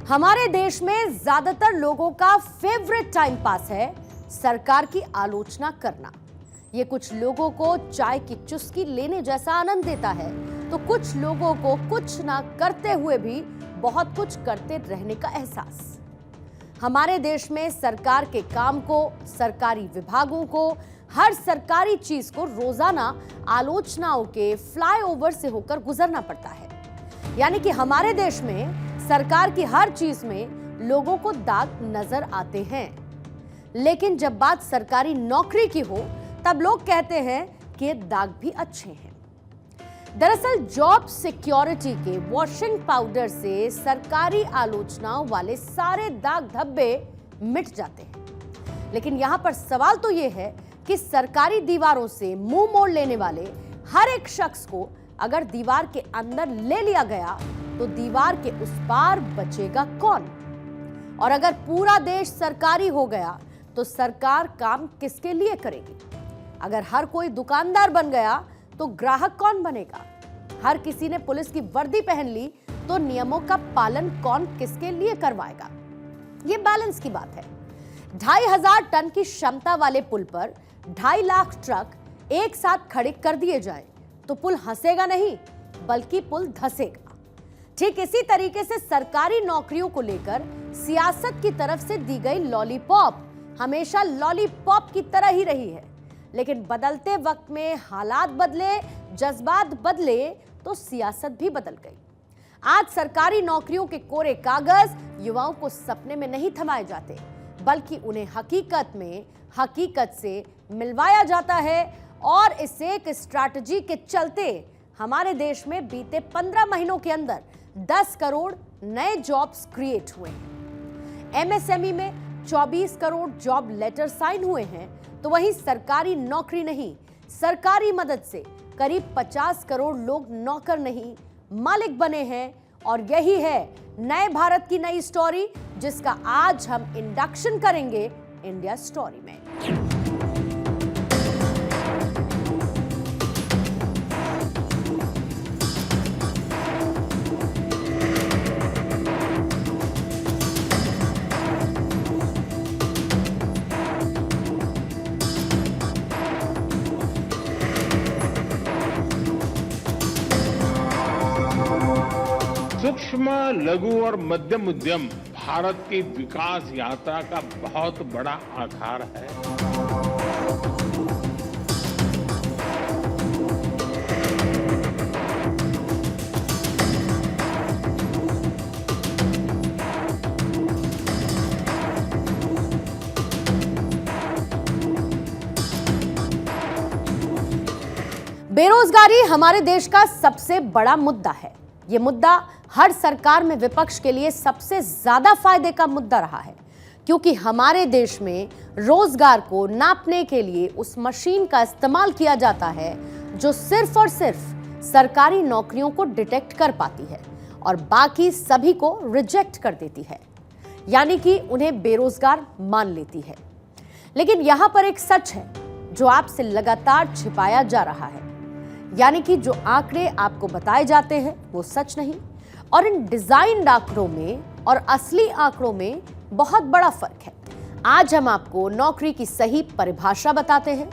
हमारे देश में ज्यादातर लोगों का फेवरेट टाइम पास है सरकार की आलोचना करना। ये कुछ लोगों को चाय की चुस्की लेने जैसा आनंद देता है, तो कुछ लोगों को कुछ ना करते हुए भी बहुत कुछ करते रहने का एहसास। हमारे देश में सरकार के काम को, सरकारी विभागों को, हर सरकारी चीज को रोजाना आलोचनाओं के फ्लाईओवर से होकर गुजरना पड़ता है। यानी कि हमारे देश में सरकार की हर चीज में लोगों को दाग नजर आते हैं, लेकिन जब बात सरकारी नौकरी की हो तब लोग कहते हैं कि ये दाग भी अच्छे हैं। दरअसल जॉब सिक्योरिटी के वॉशिंग पाउडर से सरकारी आलोचनाओं वाले सारे दाग धब्बे मिट जाते हैं। लेकिन यहां पर सवाल तो यह है कि सरकारी दीवारों से मुंह मोड़ लेने वाले हर एक शख्स को अगर दीवार के अंदर ले लिया गया तो दीवार के उस पार बचेगा कौन? और अगर पूरा देश सरकारी हो गया तो सरकार काम किसके लिए करेगी? अगर हर कोई दुकानदार बन गया तो ग्राहक कौन बनेगा? हर किसी ने पुलिस की वर्दी पहन ली तो नियमों का पालन कौन किसके लिए करवाएगा? ये बैलेंस की बात है। 2500 टन की क्षमता वाले पुल पर 2.5 लाख ट्रक एक साथ खड़े कर दिए जाए तो पुल हंसेगा नहीं, बल्कि पुल धंसेगा। ठीक इसी तरीके से सरकारी नौकरियों को लेकर सियासत की तरफ से दी गई लॉलीपॉप हमेशा लॉलीपॉप की तरह ही रही है, लेकिन बदलते वक्त में हालात बदले, जज्बात बदले तो सियासत भी बदल गई। आज सरकारी नौकरियों के कोरे कागज युवाओं को सपने में नहीं थमाए जाते, बल्कि उन्हें हकीकत से मिलवाया जाता है। और इस एक स्ट्रैटेजी के चलते हमारे देश में बीते 15 महीनों के अंदर 10 करोड़ नए जॉब्स क्रिएट हुए हैं। एमएसएमई में 24 करोड़ जॉब लेटर साइन हुए हैं, तो वहीं सरकारी नौकरी नहीं, सरकारी मदद से करीब 50 करोड़ लोग नौकर नहीं मालिक बने हैं। और यही है नए भारत की नई स्टोरी, जिसका आज हम इंडक्शन करेंगे इंडिया स्टोरी में। सूक्ष्म, लघु और मध्यम उद्यम भारत की विकास यात्रा का बहुत बड़ा आधार है। बेरोजगारी हमारे देश का सबसे बड़ा मुद्दा है। यह मुद्दा हर सरकार में विपक्ष के लिए सबसे ज्यादा फायदे का मुद्दा रहा है, क्योंकि हमारे देश में रोजगार को नापने के लिए उस मशीन का इस्तेमाल किया जाता है जो सिर्फ और सिर्फ सरकारी नौकरियों को डिटेक्ट कर पाती है और बाकी सभी को रिजेक्ट कर देती है, यानी कि उन्हें बेरोजगार मान लेती है। लेकिन यहां पर एक सच है जो आपसे लगातार छिपाया जा रहा है, यानी कि जो आंकड़े आपको बताए जाते हैं वो सच नहीं, और इन डिजाइन्ड आंकड़ों में और असली आंकड़ों में बहुत बड़ा फर्क है। आज हम आपको नौकरी की सही परिभाषा बताते हैं।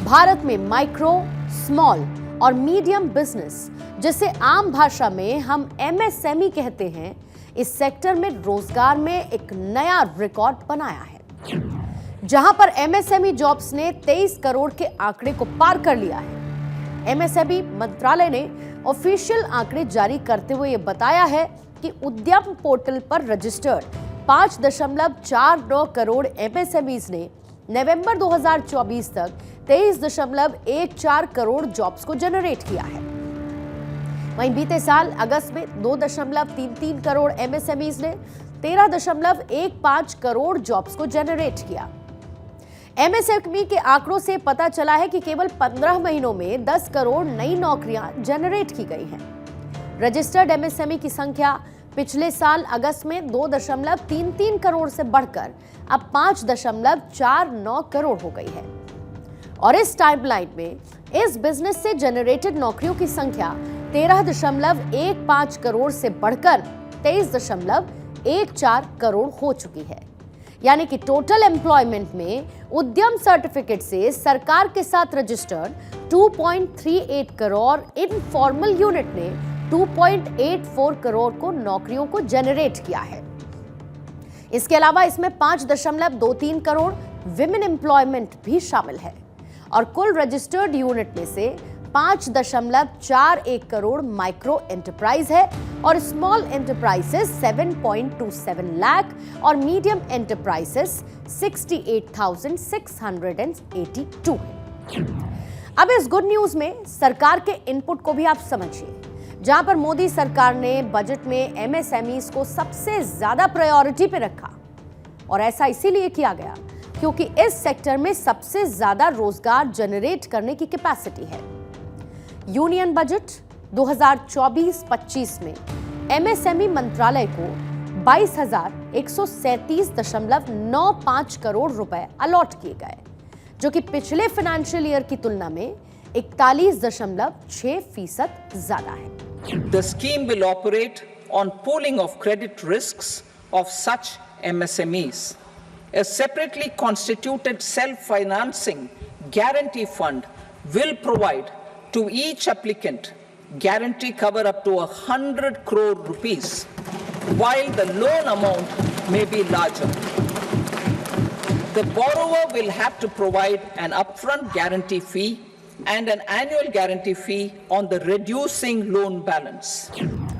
भारत में माइक्रो, स्मॉल और मीडियम बिजनेस, जिसे आम भाषा में हम एमएसएमई कहते हैं, इस सेक्टर में रोजगार में एक नया रिकॉर्ड बनाया है, जहां पर एमएसएमई जॉब्स ने 23 करोड़ के आंकड़े को पार कर लिया है। एमएसएमई मंत्रालय ने ऑफिशियल आंकड़े जारी करते हुए यह बताया है कि उद्यम पोर्टल पर रजिस्टर्ड 5.49 करोड़ एमएसएमईज ने नवंबर 2024 तक 23.14 करोड़ जॉब्स को जनरेट किया है। वहीं बीते साल अगस्त में 2.33 करोड़ एमएसएमईज ने 13.15 करोड़ जॉब्स को जनरेट किया। एमएसएमई के आंकड़ों से पता चला है कि केवल 15 महीनों में 10 करोड़ नई नौकरियां जनरेट की गई हैं। रजिस्टर्ड एमएसएमई की संख्या पिछले साल अगस्त में 2.33 करोड़ से बढ़कर अब 5.49 करोड़ हो गई है। और इस टाइमलाइन में इस बिजनेस से जनरेटेड नौकरियों की संख्या 13.15 करोड़ से बढ़कर 23.1 14 करोड़ हो चुकी है। यानी कि टोटल एम्प्लॉयमेंट में उद्यम सर्टिफिकेट से सरकार के साथ रजिस्टर्ड 2.38 करोड़ इनफॉर्मल यूनिट ने 2.84 करोड़ को नौकरियों को जनरेट किया है। इसके अलावा इसमें 5.23 करोड़ विमेन एम्प्लॉयमेंट भी शामिल है और कुल रजिस्टर्ड यूनिट में से 5.41 करोड़ माइक्रो एंटरप्राइज है और स्मॉल एंटरप्राइजेस 7.27 लाख और मीडियम एंटरप्राइजेस 68,682 है। अब इस गुड न्यूज में सरकार के इनपुट को भी आप समझिए, जहां पर मोदी सरकार ने बजट में एमएसएमईज को सबसे ज्यादा प्रायोरिटी पे रखा और ऐसा इसीलिए किया गया क्योंकि इस सेक्टर में सबसे ज्यादा रोजगार जनरेट करने की कैपेसिटी है। यूनियन बजट 2024-25 में एमएसएमई मंत्रालय को 22,137.95 करोड़ रुपए अलॉट किए गए, जो कि पिछले फाइनेंशियल ईयर की तुलना में 41.6% ज्यादा है। The scheme will operate on pooling of credit risks of such MSMEs. A separately constituted self-financing guarantee fund will provide to each applicant guarantee cover up to 100 crore rupees, while the loan amount may be larger. The borrower will have to provide an upfront guarantee fee and an annual guarantee fee on the reducing loan balance.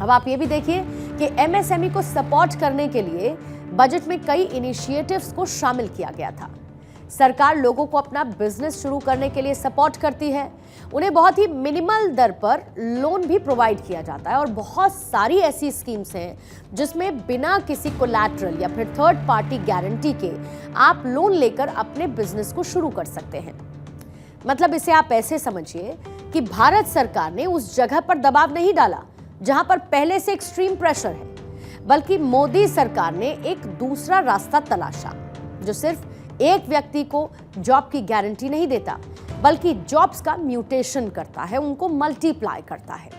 अब आप ये भी देखिए कि MSME को support करने के लिए बजट में कई इनिशिएटिव्स को शामिल किया गया था। सरकार लोगों को अपना बिजनेस शुरू करने के लिए सपोर्ट करती है, उन्हें बहुत ही मिनिमल दर पर लोन भी प्रोवाइड किया जाता है और बहुत सारी ऐसी स्कीम्स हैं जिसमें बिना किसी कोलैटरल या फिर थर्ड पार्टी गारंटी के आप लोन लेकर अपने बिजनेस को शुरू कर सकते हैं। मतलब इसे आप ऐसे समझिए कि भारत सरकार ने उस जगह पर दबाव नहीं डाला जहां पर पहले से एक्सट्रीम प्रेशर है, बल्कि मोदी सरकार ने एक दूसरा रास्ता तलाशा जो सिर्फ एक व्यक्ति को जॉब की गारंटी नहीं देता, बल्कि जॉब्स का म्यूटेशन करता है, उनको मल्टीप्लाई करता है।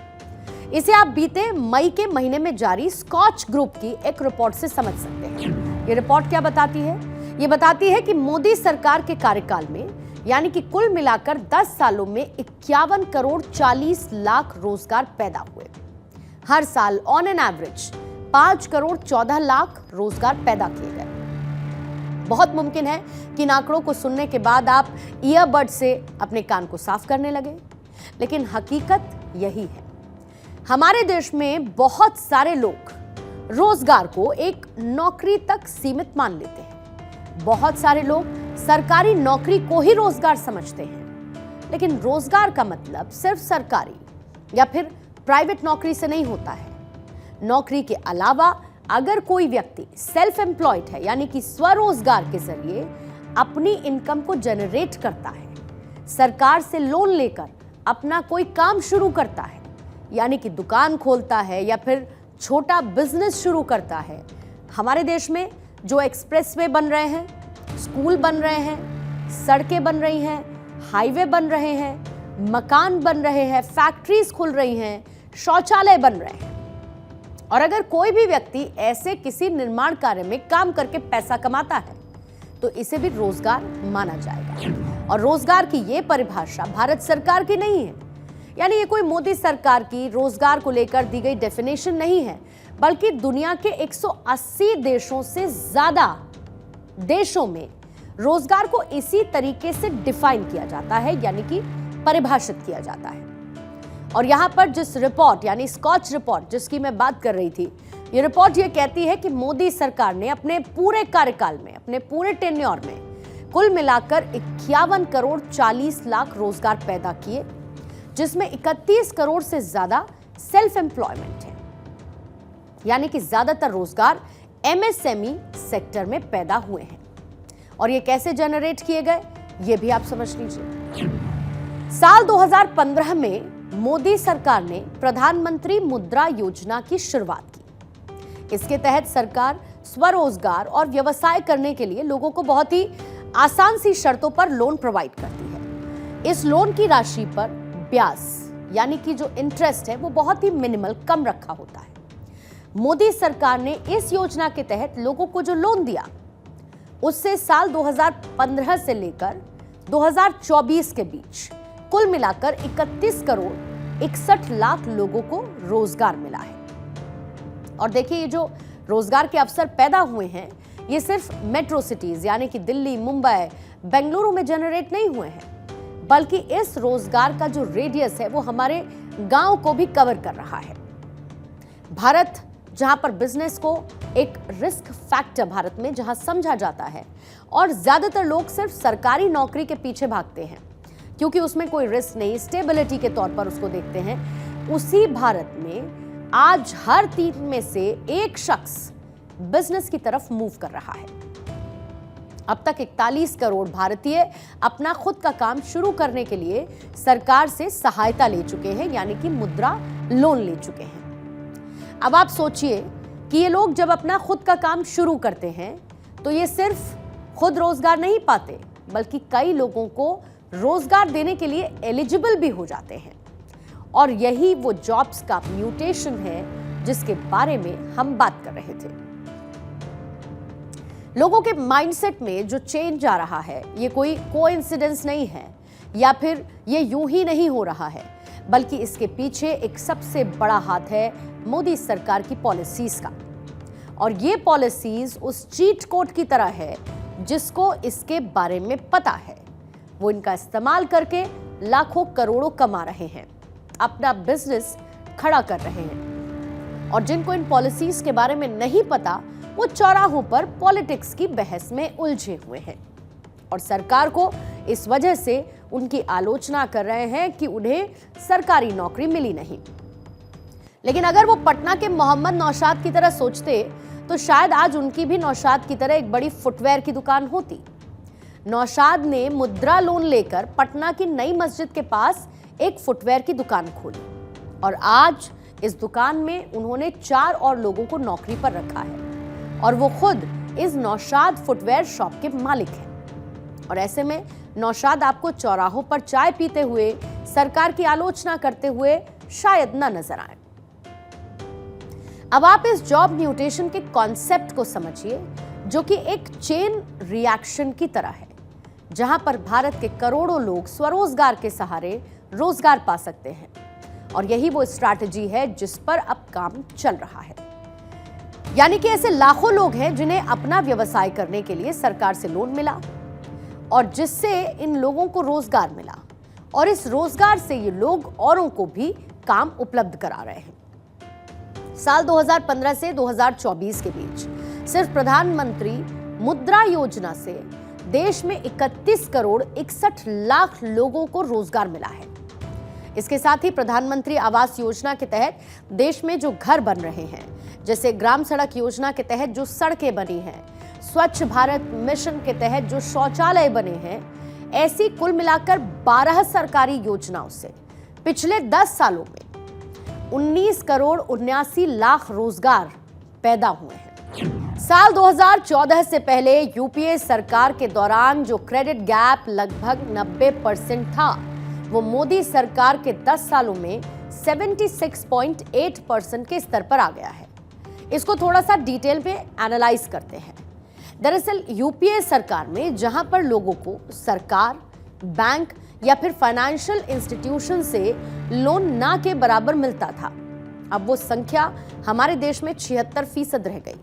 इसे आप बीते मई के महीने में जारी स्कॉच ग्रुप की एक रिपोर्ट से समझ सकते हैं। ये रिपोर्ट क्या बताती है? ये बताती है कि मोदी सरकार के कार्यकाल में यानी कि कुल मिलाकर 10 सालों में 51 करोड़ 40 लाख रोजगार पैदा हुए। हर साल on an average 5 crore 14 lakh रोजगार पैदा किए गए। बहुत मुमकिन है कि इन आंकड़ों को सुनने के बाद आप ईयरबड से अपने कान को साफ करने लगे, लेकिन हकीकत यही है। हमारे देश में बहुत सारे लोग रोजगार को एक नौकरी तक सीमित मान लेते हैं। बहुत सारे लोग सरकारी नौकरी को ही रोजगार समझते हैं, लेकिन रोजगार का मतलब सिर्फ सरकारी या फिर प्राइवेट नौकरी से नहीं होता है। नौकरी के अलावा अगर कोई व्यक्ति सेल्फ एम्प्लॉयड है यानी कि स्वरोजगार के जरिए अपनी इनकम को जनरेट करता है, सरकार से लोन लेकर अपना कोई काम शुरू करता है, यानी कि दुकान खोलता है या फिर छोटा बिजनेस शुरू करता है। हमारे देश में जो एक्सप्रेसवे बन रहे हैं, स्कूल बन रहे हैं, सड़कें बन रही हैं, हाईवे बन रहे हैं, मकान बन रहे हैं, फैक्ट्रीज खुल रही हैं, शौचालय बन रहे हैं। और अगर कोई भी व्यक्ति ऐसे किसी निर्माण कार्य में काम करके पैसा कमाता है तो इसे भी रोजगार माना जाएगा। और रोजगार की ये परिभाषा भारत सरकार की नहीं है, यानी ये कोई मोदी सरकार की रोजगार को लेकर दी गई डेफिनेशन नहीं है, बल्कि दुनिया के 180 देशों से ज्यादा देशों में रोजगार को इसी तरीके से डिफाइन किया जाता है, यानी कि परिभाषित किया जाता है। और यहां पर जिस रिपोर्ट यानी स्कॉच रिपोर्ट जिसकी मैं बात कर रही थी, ये रिपोर्ट ये कहती है कि मोदी सरकार ने अपने पूरे कार्यकाल में, अपने पूरे टेन्योर में कुल मिलाकर 51 करोड़ 40 लाख रोजगार पैदा किए, जिसमें 31 करोड़ से ज्यादा सेल्फ एम्प्लॉयमेंट है, यानी कि ज्यादातर रोजगार एमएसएमई सेक्टर में पैदा हुए हैं। और ये कैसे जनरेट किए गए ये भी आप समझ लीजिए। साल 2015 में मोदी सरकार ने प्रधानमंत्री मुद्रा योजना की शुरुआत की। इसके तहत सरकार स्वरोजगार और व्यवसाय करने के लिए लोगों को बहुत ही आसान सी शर्तों पर लोन प्रोवाइड करती है। इस लोन की राशि पर ब्याज यानी कि जो इंटरेस्ट है वो बहुत ही मिनिमल, कम रखा होता है। मोदी सरकार ने इस योजना के तहत लोगों को जो लोन दिया, उससे साल 2015 से लेकर 2024 के बीच कुल मिलाकर 31 करोड़ 61 लाख लोगों को रोजगार मिला है। और देखिए, ये जो रोजगार के अवसर पैदा हुए हैं, ये सिर्फ मेट्रो सिटीज यानी कि दिल्ली, मुंबई, बेंगलुरु में जनरेट नहीं हुए हैं, बल्कि इस रोजगार का जो रेडियस है वो हमारे गांव को भी कवर कर रहा है। भारत, जहां पर बिजनेस को एक रिस्क फैक्टर भारत में जहां समझा जाता है और ज्यादातर लोग सिर्फ सरकारी नौकरी के पीछे भागते हैं क्योंकि उसमें कोई रिस्क नहीं, स्टेबिलिटी के तौर पर उसको देखते हैं, उसी भारत में आज हर 3 में से एक शख्स बिजनेस की तरफ मूव कर रहा है। अब तक 41 करोड़ भारतीय अपना खुद का काम शुरू करने के लिए सरकार से सहायता ले चुके हैं, यानी कि मुद्रा लोन ले चुके हैं। अब आप सोचिए कि ये लोग जब अपना खुद का काम शुरू करते हैं तो ये सिर्फ खुद रोजगार नहीं पाते, बल्कि कई लोगों को रोजगार देने के लिए एलिजिबल भी हो जाते हैं। और यही वो जॉब्स का म्यूटेशन है जिसके बारे में हम बात कर रहे थे। लोगों के माइंडसेट में जो चेंज आ रहा है, ये कोई कोइंसिडेंस नहीं है या फिर ये यूं ही नहीं हो रहा है, बल्कि इसके पीछे एक सबसे बड़ा हाथ है मोदी सरकार की पॉलिसीज का। और ये पॉलिसीज उस चीट कोड की तरह है जिसको इसके बारे में पता है। वो इनका इस्तेमाल करके लाखों करोड़ों कमा रहे हैं, अपना बिजनेस खड़ा कर रहे हैं। और जिनको इन पॉलिसीज के बारे में नहीं पता, वो चौराहों पर पॉलिटिक्स की बहस में उलझे हुए हैं और सरकार को इस वजह से उनकी आलोचना कर रहे हैं कि उन्हें सरकारी नौकरी मिली नहीं। लेकिन अगर वो पटना के मोहम्मद नौशाद की तरह सोचते तो शायद आज उनकी भी नौशाद की तरह एक बड़ी फुटवेयर की दुकान होती। नौशाद ने मुद्रा लोन लेकर पटना की नई मस्जिद के पास एक फुटवेयर की दुकान खोली और आज इस दुकान में उन्होंने 4 और लोगों को नौकरी पर रखा है और वो खुद इस नौशाद फुटवेयर शॉप के मालिक हैं। और ऐसे में नौशाद आपको चौराहों पर चाय पीते हुए, सरकार की आलोचना करते हुए शायद न नजर आए। अब आप इस जॉब म्यूटेशन के कॉन्सेप्ट को समझिए, जो कि एक चेन रिएक्शन की तरह है, जहां पर भारत के करोड़ों लोग स्वरोजगार के सहारे रोजगार पा सकते हैं। और यही वो स्ट्रैटेजी है जिस पर अब काम चल रहा है। यानी कि ऐसे लाखों लोग हैं जिन्हें अपना व्यवसाय करने के लिए सरकार से लोन मिला और जिससे इन लोगों को रोजगार मिला और इस रोजगार से ये लोग औरों को भी काम उपलब्ध करा रहे हैं। साल 2015 से 2024 के बीच सिर्फ प्रधानमंत्री मुद्रा योजना से देश में 31 करोड़ 61 लाख लोगों को रोजगार मिला है। इसके साथ ही प्रधानमंत्री आवास योजना के तहत देश में जो घर बन रहे हैं, जैसे ग्राम सड़क योजना के तहत जो सड़कें बनी हैं, स्वच्छ भारत मिशन के तहत जो शौचालय बने हैं, ऐसी कुल मिलाकर 12 सरकारी योजनाओं से पिछले 10 सालों में 19 करोड़ 79 लाख रोजगार पैदा हुए हैं। साल 2014 से पहले यूपीए सरकार के दौरान जो क्रेडिट गैप लगभग 90% था, वो मोदी सरकार के 10 सालों में 76.8% के स्तर पर आ गया है। इसको थोड़ा सा डिटेल में एनालाइज करते हैं। दरअसल यूपीए सरकार में जहां पर लोगों को सरकार, बैंक या फिर फाइनेंशियल इंस्टीट्यूशन से लोन ना के बराबर मिलता था, अब वो संख्या हमारे देश में 76% रह गई।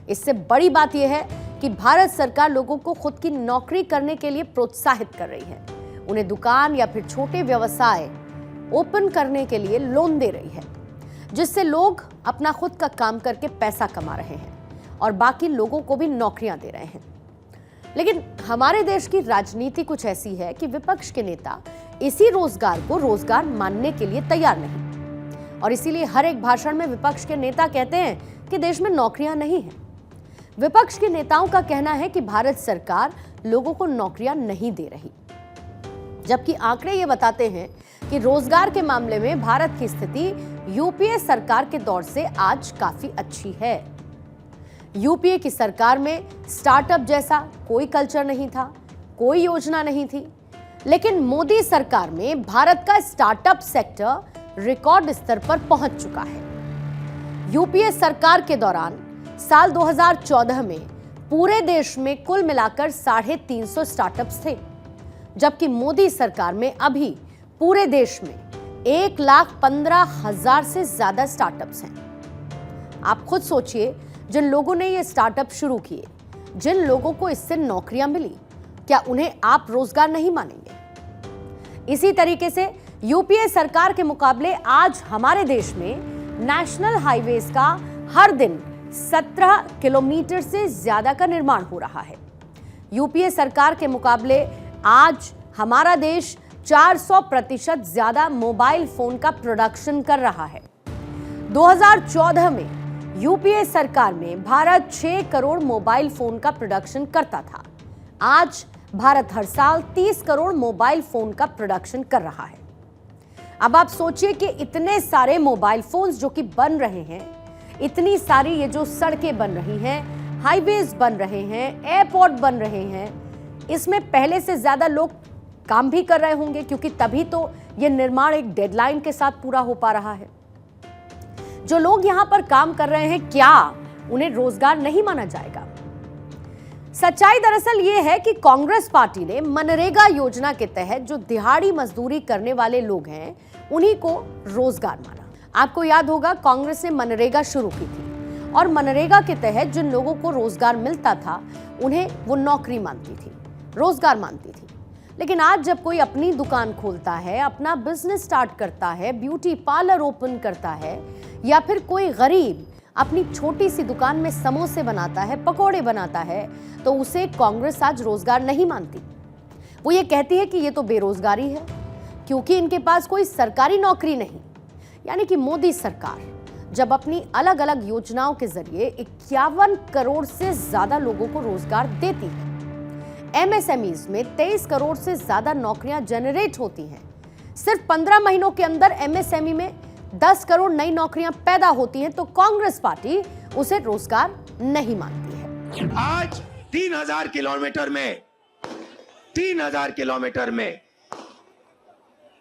इससे बड़ी बात यह है कि भारत सरकार लोगों को खुद की नौकरी करने के लिए प्रोत्साहित कर रही है, उन्हें दुकान या फिर छोटे व्यवसाय ओपन करने के लिए लोन दे रही है, जिससे लोग अपना खुद का काम करके पैसा कमा रहे हैं और बाकी लोगों को भी नौकरियां दे रहे हैं। लेकिन हमारे देश की राजनीति कुछ ऐसी है कि विपक्ष के नेता इसी रोजगार को रोजगार मानने के लिए तैयार नहीं, और इसीलिए हर एक भाषण में विपक्ष के नेता कहते हैं कि देश में नौकरियां नहीं हैं। विपक्ष के नेताओं का कहना है कि भारत सरकार लोगों को नौकरियां नहीं दे रही, जबकि आंकड़े ये बताते हैं कि रोजगार के मामले में भारत की स्थिति यूपीए सरकार के दौर से आज काफी अच्छी है। यूपीए की सरकार में स्टार्टअप जैसा कोई कल्चर नहीं था, कोई योजना नहीं थी, लेकिन मोदी सरकार में भारत का स्टार्टअप सेक्टर रिकॉर्ड स्तर पर पहुंच चुका है। यूपीए सरकार के दौरान साल 2014 में पूरे देश में कुल मिलाकर 350 स्टार्टअप्स थे, जबकि मोदी सरकार में अभी पूरे देश में 1,15,000 से ज्यादा स्टार्टअप्स हैं। आप खुद सोचिए, जिन लोगों ने ये स्टार्टअप शुरू किए, जिन लोगों को इससे नौकरियां मिली, क्या उन्हें आप रोजगार नहीं मानेंगे? इसी तरीके से यूपीए सरकार के मुकाबले आज हमारे देश में नेशनल हाईवेज का हर दिन 17 किलोमीटर से ज्यादा का निर्माण हो रहा है। यूपीए सरकार के मुकाबले आज हमारा देश 400% ज्यादा मोबाइल फोन का प्रोडक्शन कर रहा है। 2014 में यूपीए सरकार में भारत 6 करोड़ मोबाइल फोन का प्रोडक्शन करता था। आज भारत हर साल 30 करोड़ मोबाइल फोन का प्रोडक्शन कर रहा है। अब आप सोचिए कि इतने सारे मोबाइल फोन्स जो कि बन रहे हैं, इतनी सारी ये जो सड़कें बन रही हैं, हाईवेज बन रहे हैं, एयरपोर्ट बन रहे हैं, इसमें पहले से ज्यादा लोग काम भी कर रहे होंगे, क्योंकि तभी तो ये निर्माण एक डेडलाइन के साथ पूरा हो पा रहा है। जो लोग यहां पर काम कर रहे हैं, क्या उन्हें रोजगार नहीं माना जाएगा? सच्चाई दरअसल ये है कि कांग्रेस पार्टी ने मनरेगा योजना के तहत जो दिहाड़ी मजदूरी करने वाले लोग हैं, उन्हीं को रोजगार माना। आपको याद होगा, कांग्रेस ने मनरेगा शुरू की थी और मनरेगा के तहत जिन लोगों को रोजगार मिलता था, उन्हें वो नौकरी मानती थी, रोजगार मानती थी। लेकिन आज जब कोई अपनी दुकान खोलता है, अपना बिजनेस स्टार्ट करता है, ब्यूटी पार्लर ओपन करता है, या फिर कोई गरीब अपनी छोटी सी दुकान में समोसे बनाता है, पकोड़े बनाता है, तो उसे कांग्रेस आज रोजगार नहीं मानती। वो ये कहती है कि ये तो बेरोजगारी है, क्योंकि इनके पास कोई सरकारी नौकरी नहीं। यानी कि मोदी सरकार जब अपनी अलग अलग योजनाओं के जरिए 51 करोड़ से ज्यादा लोगों को रोजगार देती है, एमएसएमईज में 23 करोड़ से ज्यादा नौकरियां जनरेट होती हैं, सिर्फ 15 महीनों के अंदर एमएसएमई में 10 करोड़ नई नौकरियां पैदा होती हैं, तो कांग्रेस पार्टी उसे रोजगार नहीं मानती है। आज 3,000 किलोमीटर में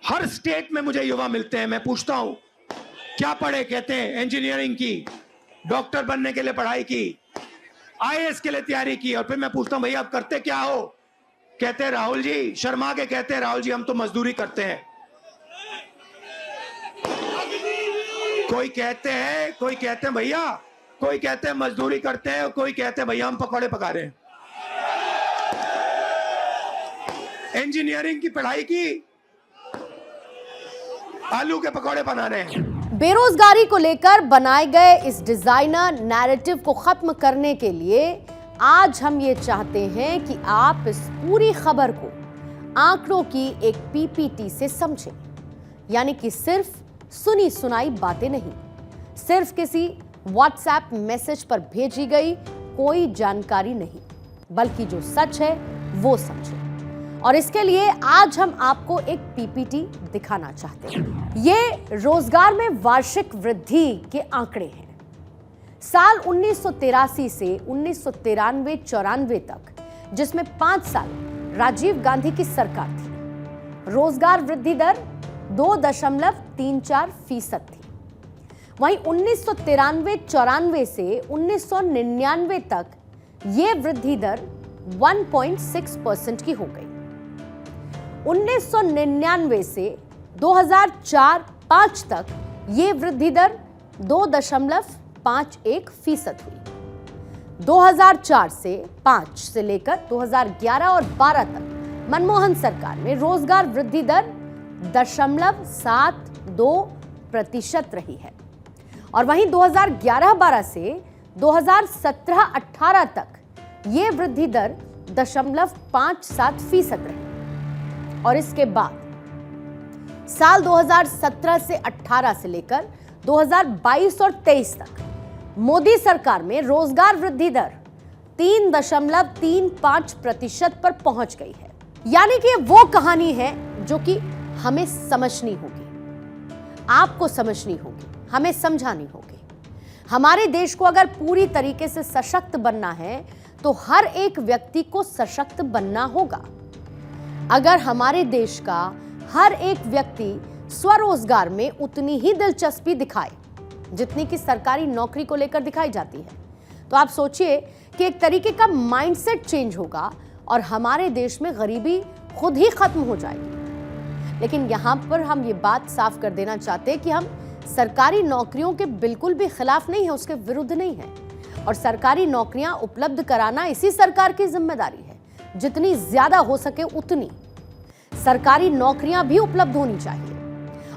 हर स्टेट में मुझे युवा मिलते हैं। मैं पूछता हूं, क्या पढ़े? कहते हैं इंजीनियरिंग की, डॉक्टर बनने के लिए पढ़ाई की, आईएएस के लिए तैयारी की। और फिर मैं पूछता हूं, भैया आप करते क्या हो? कहते हैं राहुल जी, शर्मा के कहते हैं राहुल जी हम तो मजदूरी करते हैं। कोई कहते हैं भैया, कोई कहते हैं मजदूरी करते हैं, कोई कहते हैं भैया हम पकौड़े पका रहे हैं। इंजीनियरिंग की पढ़ाई की, आलू के पकौड़े बना रहे हैं। बेरोजगारी को लेकर बनाए गए इस डिजाइनर नैरेटिव को खत्म करने के लिए आज हम ये चाहते हैं कि आप इस पूरी खबर को आंकड़ों की एक पीपीटी से समझें। यानी कि सिर्फ सुनी सुनाई बातें नहीं, सिर्फ किसी व्हाट्सएप मैसेज पर भेजी गई कोई जानकारी नहीं, बल्कि जो सच है वो समझें। और इसके लिए आज हम आपको एक पीपीटी दिखाना चाहते हैं। ये रोजगार में वार्षिक वृद्धि के आंकड़े हैं। साल 1983 से 1993-94 तक, जिसमें 5 साल राजीव गांधी की सरकार थी, रोजगार वृद्धि दर 2.34% थी। वहीं 1993-94 से 1999 तक यह वृद्धि दर 1.6% की हो गई। 1999 से 2004-05 तक यह वृद्धि दर 2.51% हुई। 2004 से 5 से लेकर 2011 और 12 तक मनमोहन सरकार में रोजगार वृद्धि दर 0.72% रही है। और वहीं 2011-12 से 2017-18 तक यह वृद्धि दर 0.57% रही। और इसके बाद साल 2017 से 18 से लेकर 2022 और 23 तक मोदी सरकार में रोजगार वृद्धि दर 3.35% पर पहुंच गई है। यानी कि वो कहानी है जो कि हमें समझनी होगी, आपको समझनी होगी, हमें समझानी होगी। हमारे देश को अगर पूरी तरीके से सशक्त बनना है तो हर एक व्यक्ति को सशक्त बनना होगा। अगर हमारे देश का हर एक व्यक्ति स्वरोजगार में उतनी ही दिलचस्पी दिखाए, जितनी कि सरकारी नौकरी को लेकर दिखाई जाती है। तो आप सोचिए कि एक तरीके का माइंडसेट चेंज होगा और हमारे देश में गरीबी खुद ही खत्म हो जाएगी। लेकिन यहां पर हम ये बात साफ कर देना चाहते हैं कि हम सरकारी नौकरियों के बिल्कुल भी खिलाफ नहीं है, उसके विरुद्ध नहीं है। और सरकारी नौकरियां उपलब्ध कराना इसी सरकार की जिम्मेदारी है। जितनी ज्यादा हो सके उतनी सरकारी नौकरियां भी उपलब्ध होनी चाहिए।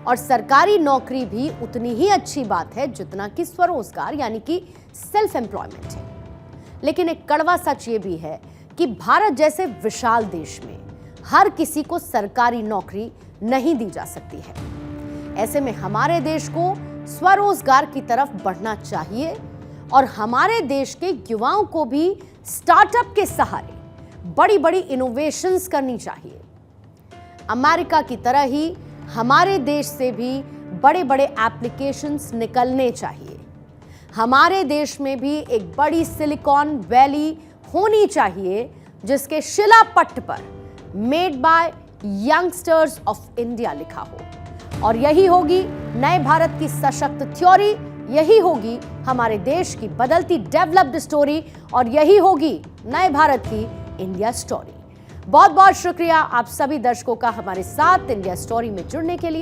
और सरकारी नौकरी भी उतनी ही अच्छी बात है जितना कि स्वरोजगार यानी कि सेल्फ एम्प्लॉयमेंट है। लेकिन एक कड़वा सच ये भी है कि भारत जैसे विशाल देश में हर किसी को सरकारी नौकरी नहीं दी जा सकती है। ऐसे में हमारे देश को स्वरोजगार की तरफ बढ़ना चाहिए और हमारे देश के युवाओं को भी स्टार्टअप के सहारे बड़ी बड़ी इनोवेशंस करनी चाहिए। अमेरिका की तरह ही हमारे देश से भी बड़े बड़े एप्लीकेशंस निकलने चाहिए। हमारे देश में भी एक बड़ी सिलिकॉन वैली होनी चाहिए जिसके शिलापट्ट पर made by youngsters of India लिखा हो। और यही होगी नए भारत की सशक्त थ्योरी, यही होगी हमारे देश की बदलती डेवलप्ड स्टोरी और यही होगी नए भारत की इंडिया स्टोरी। बहुत बहुत शुक्रिया आप सभी दर्शकों का हमारे साथ इंडिया स्टोरी में जुड़ने के लिए।